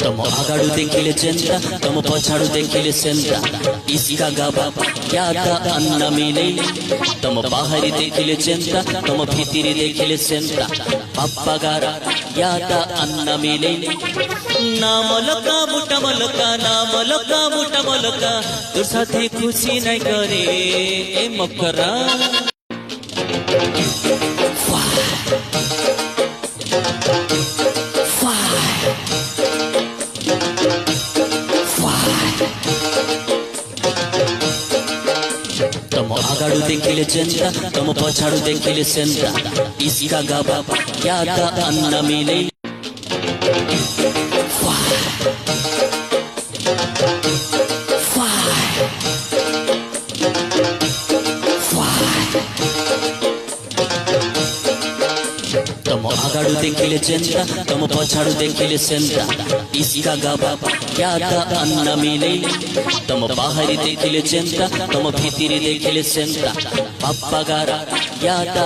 तम आगाड़ू देखिले चेंता तम पछाड़ू देखिले सेंता इसका गाबा यादा अन्ना मिले तम बाहरी देखिले चेंता तम भीतरी देखिले सेंता पप्पा गारा यादा अन्ना मिले नामलका मुटा मलका तोर साथे खुशी नहीं करे ए मकरा तम आगाड़ू देखिले चेंता तम पछाड़ू देखिले सेंता इसका गाबा यादा अन्ना मिले तम आगाड़ू देखिले चेंता तम पछाड़ू देखिले सेंता इसका गाबा यादा अन्ना मिले तम बाहरी देखिले चेंता तम भीतरी देखिले सेंता पप्पा गारा यादा